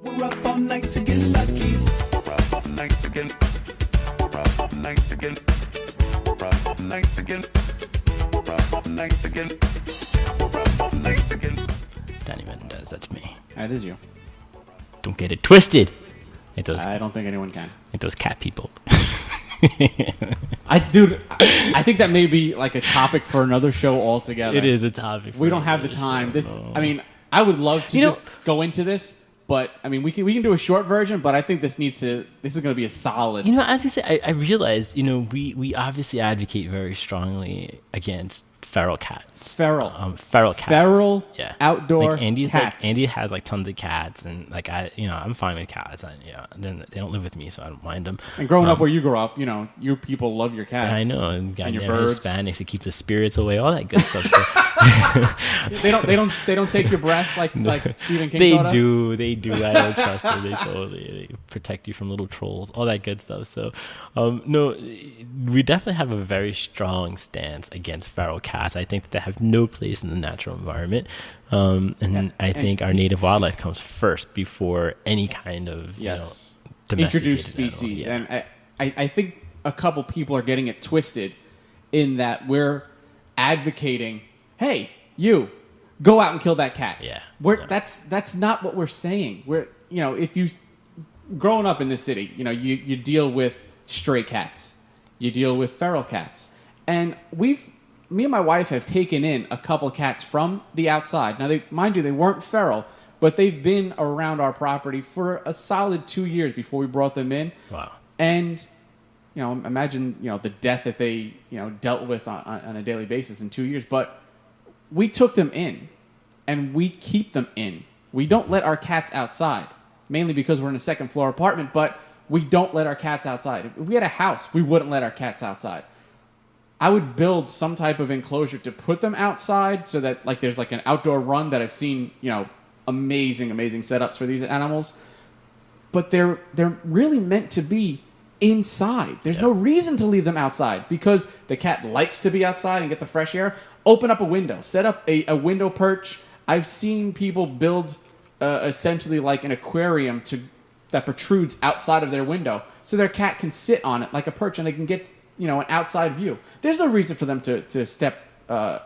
We're up all night to get lucky. We're up all night to get. We're up all night to get. We're up all night to get. We're up all night to get. We're up all night to get. Danny Mendez, that's me. That is you. Don't get it twisted. I don't think anyone can. Like those cat people. I think that may be like a topic for another show altogether. It is a topic. We don't have the time. I mean, I would love to just go into this, but I mean, we can do a short version. But I think this is going to be a solid. As you say, I realized, we obviously advocate very strongly against feral cats. Feral cats. Feral, yeah. Outdoor Andy's cats. Andy has tons of cats, and I'm fine with cats. They don't live with me, so I don't mind them. And growing up where you grew up, you people love your cats. I know, and your birds. Hispanics to keep the spirits away, all that good stuff. So. they don't take your breath like Stephen King taught us? They do. I don't trust them. They protect you from little trolls, all that good stuff. So, no, we definitely have a very strong stance against feral cats. I think that they have no place in the natural environment, I think our native wildlife comes first before any kind of introduced species. Yeah. And I think a couple people are getting it twisted in that we're advocating, hey, you go out and kill that cat. Yeah, that's not what we're saying. If you growing up in this city, you deal with stray cats, you deal with feral cats, and me and my wife have taken in a couple cats from the outside. Now, mind you, they weren't feral, but they've been around our property for a solid 2 years before we brought them in. Wow. And, imagine, the death that they, dealt with on a daily basis in 2 years. But we took them in, and we keep them in. We don't let our cats outside, mainly because we're in a second-floor apartment, but we don't let our cats outside. If we had a house, we wouldn't let our cats outside. I would build some type of enclosure to put them outside so that there's an outdoor run that I've seen, amazing setups for these animals. But they're really meant to be inside. There's no reason to leave them outside because the cat likes to be outside and get the fresh air. Open up a window, set up a window perch. I've seen people build essentially like an aquarium that protrudes outside of their window so their cat can sit on it like a perch and they can get an outside view. There's no reason for them to step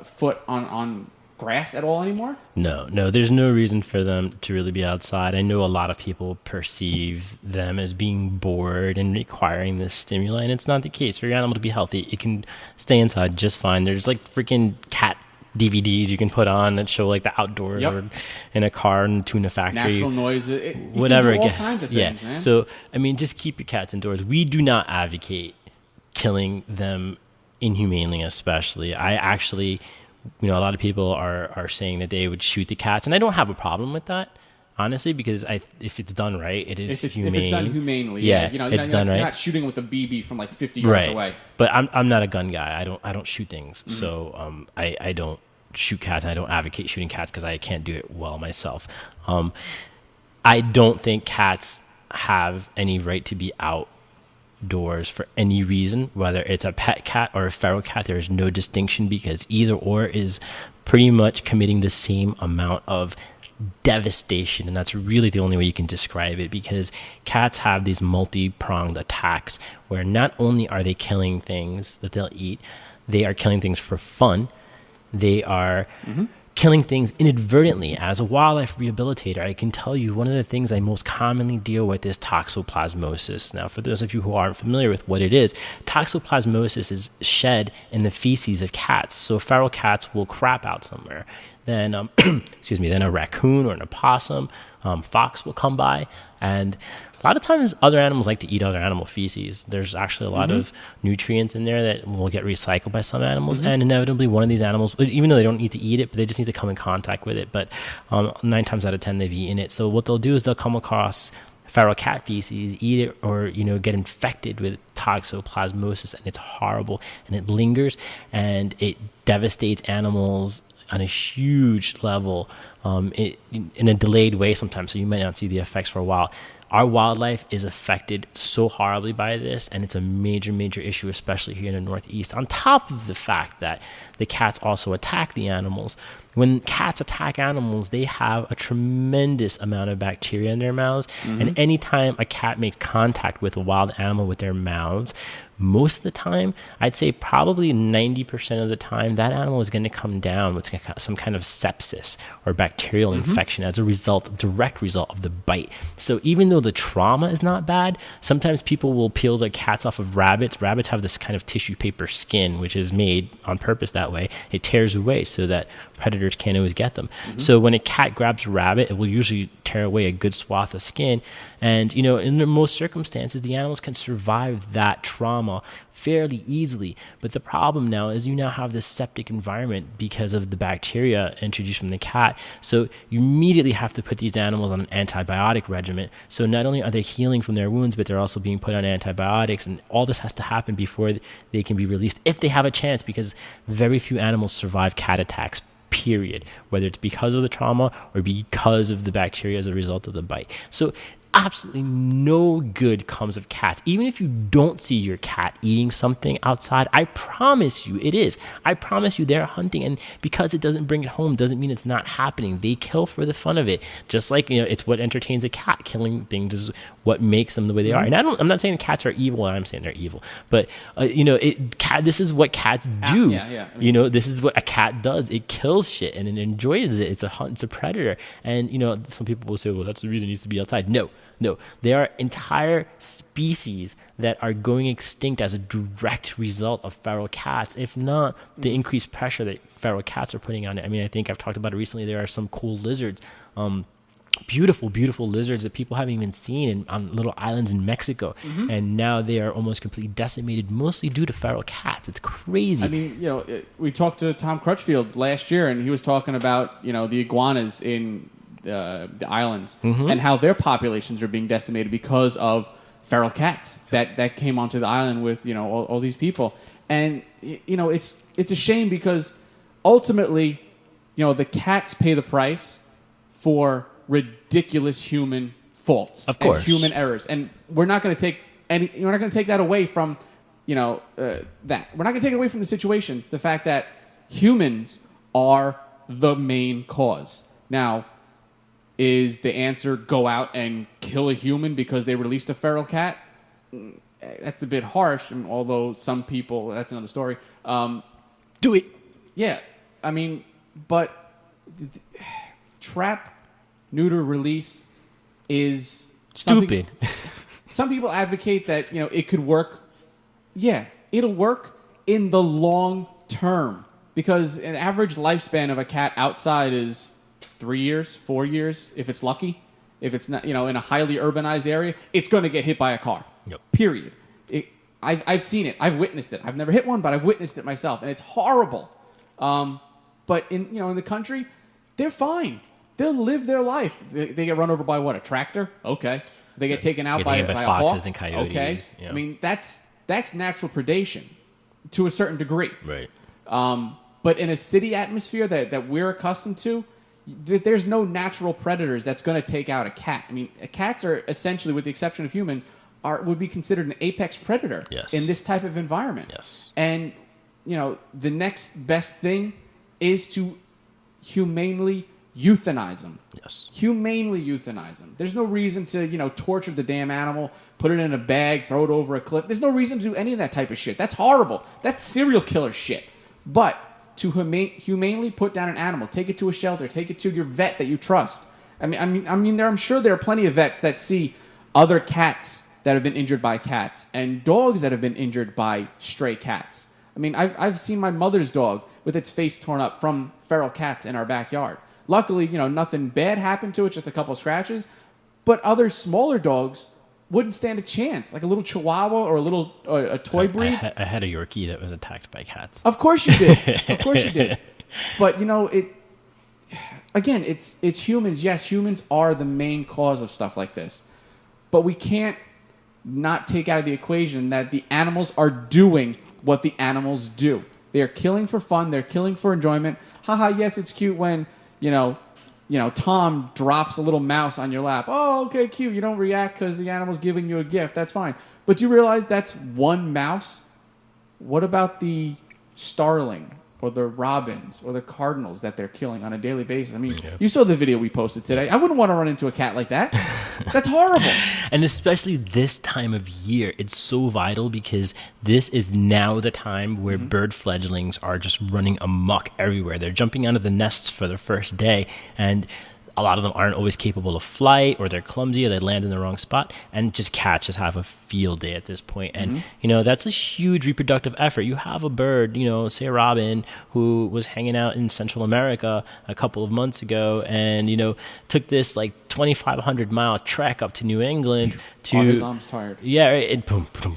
foot on grass at all anymore. No, there's no reason for them to really be outside. I know a lot of people perceive them as being bored and requiring this stimuli, and it's not the case. For your animal to be healthy, it can stay inside just fine. There's freaking cat DVDs you can put on that show the outdoors or in a car and tuna factory. Natural noise, whatever. All kinds of things, man. So, just keep your cats indoors. We do not advocate killing them inhumanely, especially. I actually, a lot of people are saying that they would shoot the cats, and I don't have a problem with that, honestly, because if it's done right, it is humane. If it's done humanely, it's done right. You're not shooting with a BB from 50 yards away. But I'm not a gun guy. I don't shoot things, so I don't shoot cats, and I don't advocate shooting cats because I can't do it well myself. I don't think cats have any right to be outdoors for any reason, whether it's a pet cat or a feral cat. There is no distinction because either or is pretty much committing the same amount of devastation, and that's really the only way you can describe it, because cats have these multi-pronged attacks where not only are they killing things that they'll eat, they are killing things for fun. They are killing things inadvertently. As a wildlife rehabilitator, I can tell you one of the things I most commonly deal with is toxoplasmosis. Now, for those of you who aren't familiar with what it is, toxoplasmosis is shed in the feces of cats. So feral cats will crap out somewhere. Then, then a raccoon or an opossum, fox will come by, and a lot of times other animals like to eat other animal feces. There's actually a lot of nutrients in there that will get recycled by some animals, and inevitably one of these animals, even though they don't need to eat it, but they just need to come in contact with it. But 9 times out of 10, they've eaten it. So what they'll do is they'll come across feral cat feces, eat it, or get infected with toxoplasmosis, and it's horrible, and it lingers, and it devastates animals on a huge level, in a delayed way sometimes, so you might not see the effects for a while. Our wildlife is affected so horribly by this, and it's a major, major issue, especially here in the Northeast, on top of the fact that the cats also attack the animals. when cats attack animals, they have a tremendous amount of bacteria in their mouths. And anytime a cat makes contact with a wild animal with their mouths, most of the time, I'd say probably 90% of the time, that animal is going to come down with some kind of sepsis or bacterial infection as a direct result of the bite. So even though the trauma is not bad, sometimes people will peel their cats off of rabbits. Rabbits have this kind of tissue paper skin, which is made on purpose that way. It tears away so that predators can't always get them. So when a cat grabs a rabbit, it will usually tear away a good swath of skin. And, in most circumstances, the animals can survive that trauma fairly easily. But the problem now is you now have this septic environment because of the bacteria introduced from the cat. So you immediately have to put these animals on an antibiotic regimen. So not only are they healing from their wounds, but they're also being put on antibiotics. And all this has to happen before they can be released, if they have a chance, because very few animals survive cat attacks, period, whether it's because of the trauma or because of the bacteria as a result of the bite. So absolutely no good comes of cats. Even if you don't see your cat eating something outside, I promise you it is. I promise you they're hunting, and because it doesn't bring it home doesn't mean it's not happening. They kill for the fun of it. Just like, it's what entertains a cat. Killing things is what makes them the way they are. And I'm not saying cats are evil. I'm saying they're evil. But this is what cats do. This is what a cat does. It kills shit and it enjoys it. It's a hunt. It's a predator. And some people will say, well, that's the reason it needs to be outside. No, there are entire species that are going extinct as a direct result of feral cats, if not the increased pressure that feral cats are putting on it. I mean, I think I've talked about it recently. There are some cool lizards, beautiful lizards that people haven't even seen on little islands in Mexico. And now they are almost completely decimated, mostly due to feral cats. It's crazy. I mean, we talked to Tom Crutchfield last year, and he was talking about, the iguanas in the islands and how their populations are being decimated because of feral cats that came onto the island with all these people. And it's a shame because ultimately the cats pay the price for ridiculous human faults, of course, and human errors, and we're not going to take that away from that. We're not going to take it away from the situation, the fact that humans are the main cause. Now, is the answer go out and kill a human because they released a feral cat? That's a bit harsh, although some people, that's another story. Do it. Yeah. I mean, but trap, neuter, release is stupid. Some people advocate that, it could work. Yeah, it'll work in the long term because an average lifespan of a cat outside is 3 years, 4 years, if it's lucky. If it's not, in a highly urbanized area, it's going to get hit by a car. Yep. Period. I've seen it. I've witnessed it. I've never hit one, but I've witnessed it myself, and it's horrible. But in the country, they're fine. They'll live their life. They get run over by what? A tractor? Okay. They get taken out by foxes a hawk? and coyotes. Okay. Yeah. I mean, that's natural predation to a certain degree. Right. But in a city atmosphere that we're accustomed to, there's no natural predators that's going to take out a cat. I mean, cats are essentially, with the exception of humans, would be considered an apex predator in this type of environment. Yes. And, the next best thing is to humanely euthanize them. Yes. Humanely euthanize them. There's no reason to, torture the damn animal, put it in a bag, throw it over a cliff. There's no reason to do any of that type of shit. That's horrible. That's serial killer shit. But to humanely put down an animal, take it to a shelter, take it to your vet that you trust. I'm sure there are plenty of vets that see other cats that have been injured by cats and dogs that have been injured by stray cats. I mean, I've seen my mother's dog with its face torn up from feral cats in our backyard. Luckily, nothing bad happened to it, just a couple of scratches. But other smaller dogs wouldn't stand a chance, like a little Chihuahua or a toy breed. I had a Yorkie that was attacked by cats. Of course you did. Of course you did. But it's humans. Yes, humans are the main cause of stuff like this. But we can't not take out of the equation that the animals are doing what the animals do. They are killing for fun. They're killing for enjoyment. Haha, yes, it's cute when, Tom drops a little mouse on your lap. Oh, okay, cute. You don't react because the animal's giving you a gift. That's fine. But do you realize that's one mouse? What about the starling or the robins or the cardinals that they're killing on a daily basis. I mean, you saw the video we posted today. I wouldn't want to run into a cat like that. That's horrible. And especially this time of year, it's so vital because this is now the time where bird fledglings are just running amok everywhere. They're jumping out of the nests for their first day, and a lot of them aren't always capable of flight, or they're clumsy, or they land in the wrong spot, and cats just have a field day at this point. And that's a huge reproductive effort. You have a bird, say a robin, who was hanging out in Central America a couple of months ago, and took this like 2,500-mile trek up to New England to his arms tired. Yeah, and boom, boom,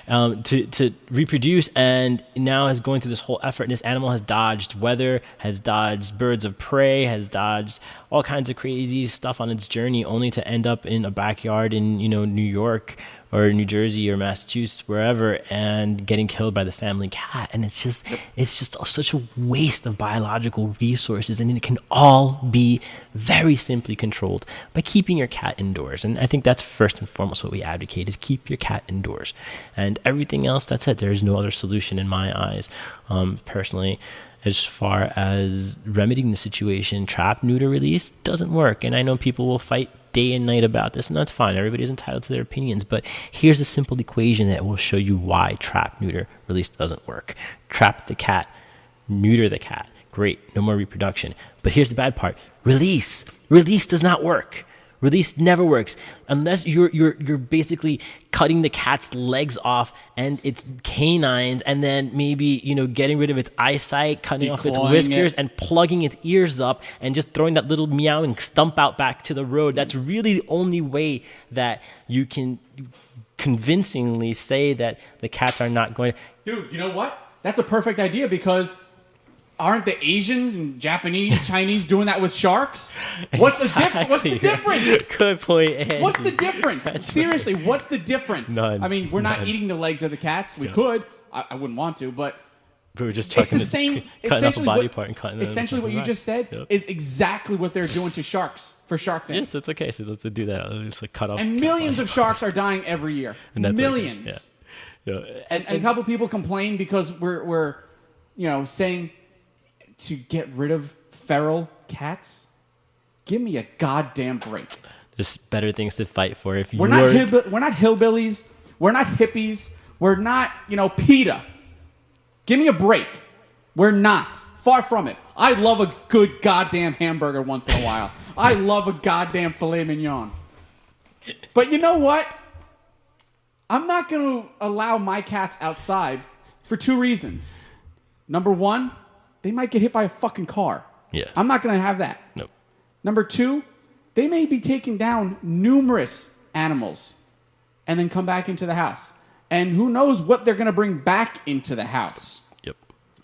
boom, to reproduce, and now is going through this whole effort. And this animal has dodged weather, has dodged birds of prey, has dodged all kinds of crazy stuff on its journey, only to end up in a backyard in New York or New Jersey or Massachusetts, wherever, and getting killed by the family cat. And it's just such a waste of biological resources, and it can all be very simply controlled by keeping your cat indoors. And I think that's first and foremost what we advocate, is keep your cat indoors. And everything else, that's it. There's no other solution in my eyes. Personally, as far as remedying the situation, trap, neuter, release doesn't work. And I know people will fight day and night about this, and that's fine. Everybody's entitled to their opinions, but here's a simple equation that will show you why trap, neuter, release doesn't work. Trap the cat, neuter the cat. Great, no more reproduction. But here's the bad part. Release does not work. Release never works unless you're basically cutting the cat's legs off and its canines, and then maybe getting rid of its eyesight, cutting off its whiskers, and plugging its ears up, and just throwing that little meowing stump out back to the road. That's really the only way that you can convincingly say that the cats are not going. Dude, you know what? That's a perfect idea, because aren't the Asians and Japanese, Chinese doing that with sharks? What's the difference? Good point, Andy. What's the difference? Seriously, what's the difference? None. I mean, we're not eating the legs of the cats. We could. I wouldn't want to, but we were just it's the same. Cutting off a body part and cutting it. Essentially, what you just said is exactly what they're doing to sharks for shark fins. Yes, it's okay. So let's do that. Let's cut off. And millions of sharks are dying every year. And that's millions. Okay. Yeah. And a couple people complain because we're saying to get rid of feral cats. Give me a goddamn break. There's better things to fight for. If we're not hillbillies, we're not hippies, we're not PETA. Give me a break. We're not. Far from it. I love a good goddamn hamburger once in a while. I love a goddamn filet mignon. But you know what? I'm not going to allow my cats outside for two reasons. Number one, they might get hit by a fucking car. Yeah. I'm not going to have that. Nope. Number two, they may be taking down numerous animals and then come back into the house. And who knows what they're going to bring back into the house. Yep.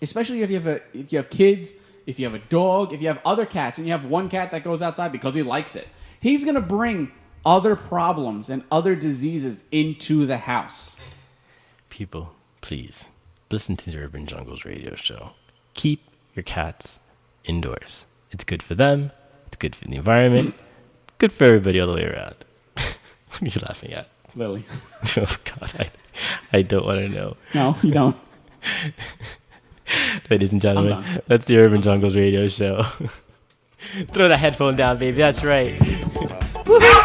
Especially if you have kids, if you have a dog, if you have other cats, and you have one cat that goes outside because he likes it. He's going to bring other problems and other diseases into the house. People, please listen to the Urban Jungles radio show. Keep your cats indoors. It's good for them. It's good for the environment. Good for everybody all the way around. What are you laughing at? Lily. Oh, God. I don't want to know. No, you don't. Ladies and gentlemen, that's the Urban Jungles radio show. Throw that headphone down, baby. That's right. Woohoo!